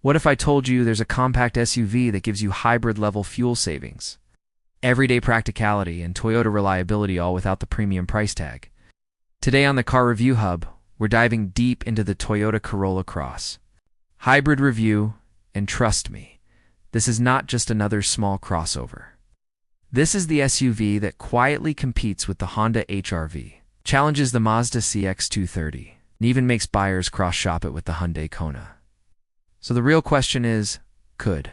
What if I told you there's a compact SUV that gives you hybrid-level fuel savings, everyday practicality, and Toyota reliability, all without the premium price tag? Today on the Car Review Hub, we're diving deep into the Toyota Corolla Cross Hybrid review, and trust me, this is not just another small crossover. This is the SUV that quietly competes with the Honda HR-V, challenges the Mazda CX-230, and even makes buyers cross-shop it with the Hyundai Kona. So the real question is, could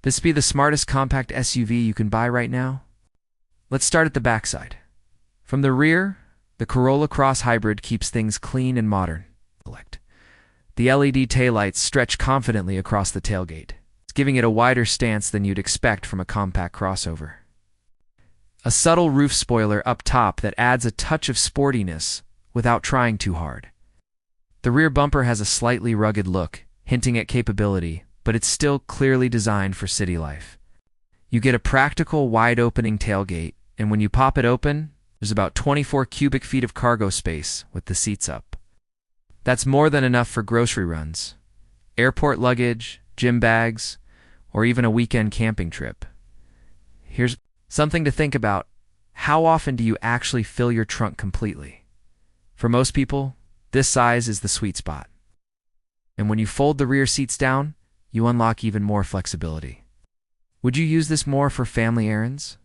this be the smartest compact SUV you can buy right now? Let's start at the backside. From the rear, the Corolla Cross Hybrid keeps things clean and modern. The LED taillights stretch confidently across the tailgate, giving it a wider stance than you'd expect from a compact crossover. A subtle roof spoiler up top that adds a touch of sportiness without trying too hard. The rear bumper has a slightly rugged look, hinting at capability, but it's still clearly designed for city life. You get a practical, wide-opening tailgate, and when you pop it open, there's about 24 cubic feet of cargo space with the seats up. That's more than enough for grocery runs, airport luggage, gym bags, or even a weekend camping trip. Here's something to think about. How often do you actually fill your trunk completely? For most people, this size is the sweet spot. And when you fold the rear seats down, you unlock even more flexibility. Would you use this more for family errands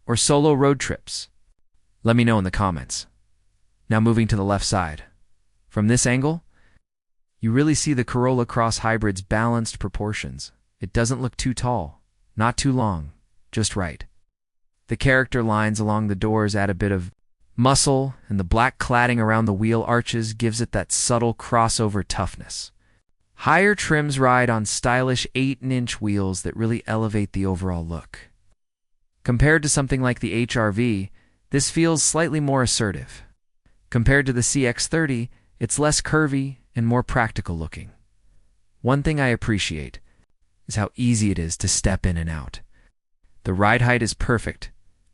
or solo road trips? Let me know in the comments. Now moving to the left side. From this angle, you really see the Corolla Cross Hybrid's balanced proportions. It doesn't look too tall, not too long, just right. The character lines along the doors add a bit of muscle, and the black cladding around the wheel arches gives it that subtle crossover toughness. Higher trims ride on stylish 8-inch wheels that really elevate the overall look. Compared to something like the HR-V, this feels slightly more assertive. Compared to the CX-30, it's less curvy and more practical looking. One thing I appreciate is how easy it is to step in and out. The ride height is perfect,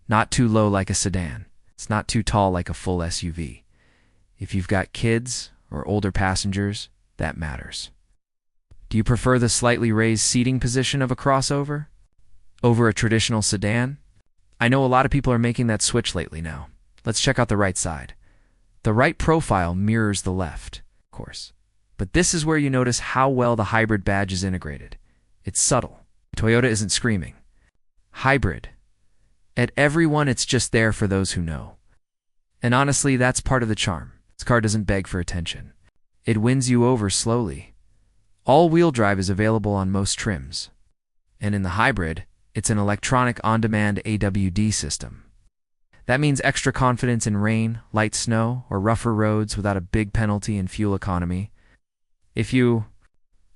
not too low like a sedan. It's not too tall like a full SUV. If you've got kids or older passengers, that matters. Do you prefer the slightly raised seating position of a crossover over a traditional sedan? I know a lot of people are making that switch lately now. Let's check out the right side. The right profile mirrors the left, of course. But this is where you notice how well the hybrid badge is integrated. It's subtle. Toyota isn't screaming hybrid at everyone, it's just there for those who know. And honestly, that's part of the charm. This car doesn't beg for attention. It wins you over slowly. All-wheel drive is available on most trims. And in the hybrid, it's an electronic on-demand AWD system. That means extra confidence in rain, light snow, or rougher roads without a big penalty in fuel economy. If you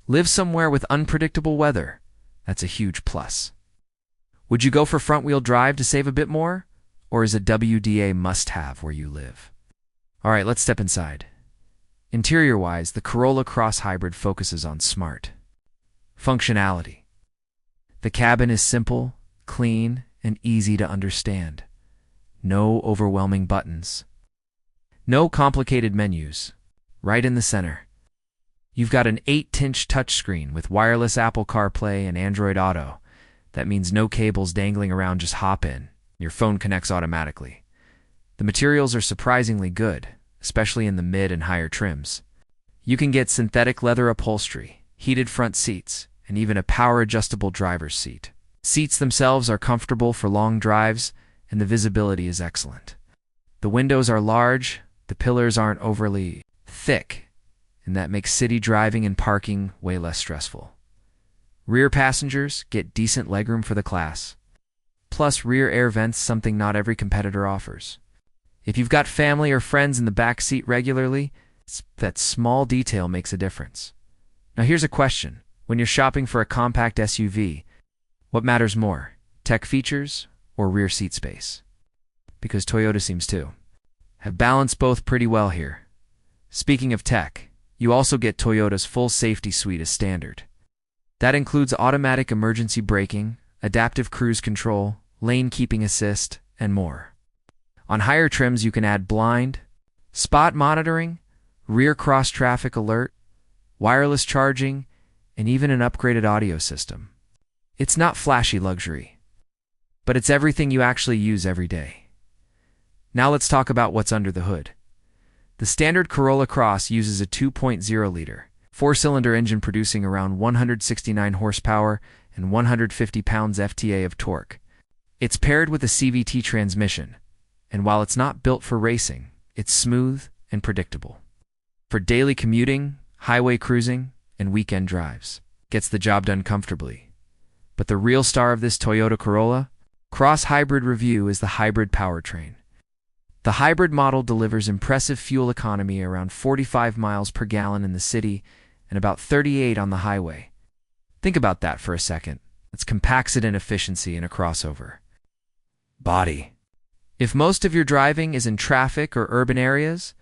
live somewhere with unpredictable weather, that's a huge plus. Would you go for front-wheel drive to save a bit more? Or is a WDA must-have where you live? All right, let's step inside. Interior-wise, the Corolla Cross Hybrid focuses on smart functionality. The cabin is simple, clean, and easy to understand. No overwhelming buttons. No complicated menus. Right in the center. You've got an 8-inch touchscreen with wireless Apple CarPlay and Android Auto. That means no cables dangling around, just hop in. Your phone connects automatically. The materials are surprisingly good, especially in the mid and higher trims. You can get synthetic leather upholstery, heated front seats, and even a power-adjustable driver's seat. Seats themselves are comfortable for long drives, and the visibility is excellent. The windows are large, the pillars aren't overly thick, and that makes city driving and parking way less stressful. Rear passengers get decent legroom for the class, plus rear air vents, something not every competitor offers. If you've got family or friends in the back seat regularly, that small detail makes a difference. Now here's a question. When you're shopping for a compact SUV, what matters more, tech features or rear seat space? Because Toyota seems to have balanced both pretty well here. Speaking of tech, you also get Toyota's full safety suite as standard. That includes automatic emergency braking, adaptive cruise control, lane keeping assist, and more. On higher trims, you can add blind, spot monitoring, rear cross-traffic alert, wireless charging, and even an upgraded audio system. It's not flashy luxury, but it's everything you actually use every day. Now let's talk about what's under the hood. The standard Corolla Cross uses a 2.0-liter, four-cylinder engine producing around 169 horsepower and 150 pounds-ft of torque. It's paired with a CVT transmission, and while it's not built for racing, it's smooth and predictable. For daily commuting, highway cruising, and weekend drives, gets the job done comfortably. But the real star of this Toyota Corolla Cross Hybrid review is the hybrid powertrain. The hybrid model delivers impressive fuel economy around 45 miles per gallon in the city and about 38 on the highway. Think about that for a second. It's compact efficiency in a crossover. Body. If most of your driving is in traffic or urban areas,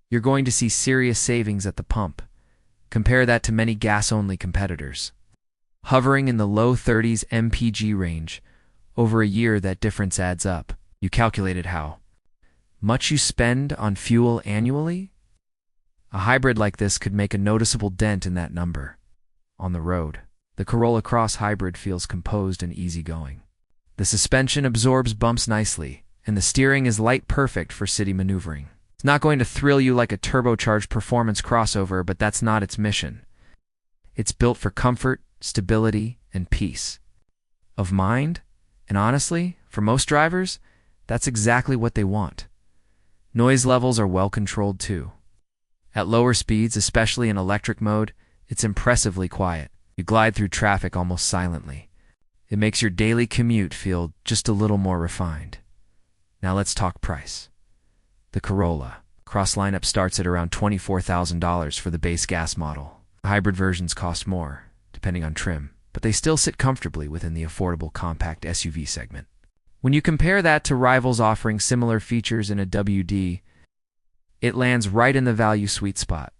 you're going to see serious savings at the pump. Compare that to many gas-only competitors. Hovering in the low 30s mpg range, over a year that difference adds up. You calculated how much you spend on fuel annually? A hybrid like this could make a noticeable dent in that number. On the road, the Corolla Cross Hybrid feels composed and easygoing. The suspension absorbs bumps nicely, and the steering is light perfect for city maneuvering. It's not going to thrill you like a turbocharged performance crossover, but that's not its mission. It's built for comfort, stability, and peace of mind, and honestly, for most drivers, that's exactly what they want. Noise levels are well controlled too. At lower speeds, especially in electric mode, it's impressively quiet. You glide through traffic almost silently. It makes your daily commute feel just a little more refined. Now let's talk price. The Corolla Cross lineup starts at around $24,000 for the base gas model. Hybrid versions cost more, depending on trim, but they still sit comfortably within the affordable compact SUV segment. When you compare that to rivals offering similar features in a WD, it lands right in the value sweet spot.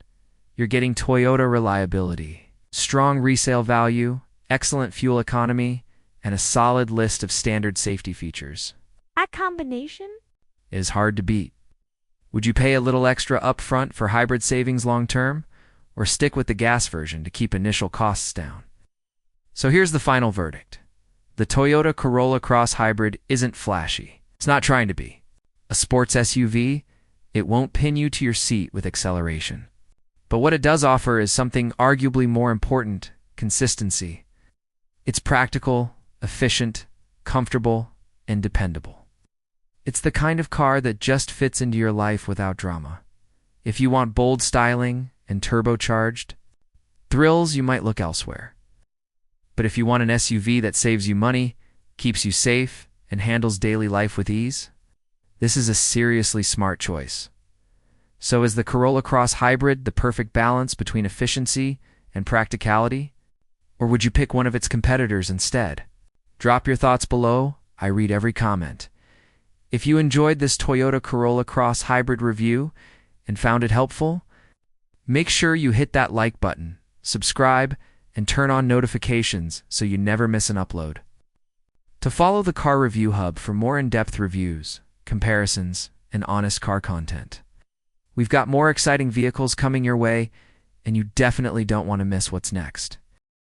You're getting Toyota reliability, strong resale value, excellent fuel economy, and a solid list of standard safety features. That combination is hard to beat. Would you pay a little extra upfront for hybrid savings long term, or stick with the gas version to keep initial costs down? So here's the final verdict. The Toyota Corolla Cross Hybrid isn't flashy. It's not trying to be. A sports SUV, it won't pin you to your seat with acceleration. But what it does offer is something arguably more important: consistency. It's practical, efficient, comfortable, and dependable. It's the kind of car that just fits into your life without drama. If you want bold styling and turbocharged thrills, you might look elsewhere. But if you want an SUV that saves you money, keeps you safe, and handles daily life with ease, this is a seriously smart choice. So is the Corolla Cross Hybrid the perfect balance between efficiency and practicality? Or would you pick one of its competitors instead? Drop your thoughts below. I read every comment. If you enjoyed this Toyota Corolla Cross Hybrid review and found it helpful, make sure you hit that like button, subscribe, and turn on notifications so you never miss an upload. To follow the Car Review Hub for more in-depth reviews, comparisons, and honest car content. We've got more exciting vehicles coming your way, and you definitely don't want to miss what's next.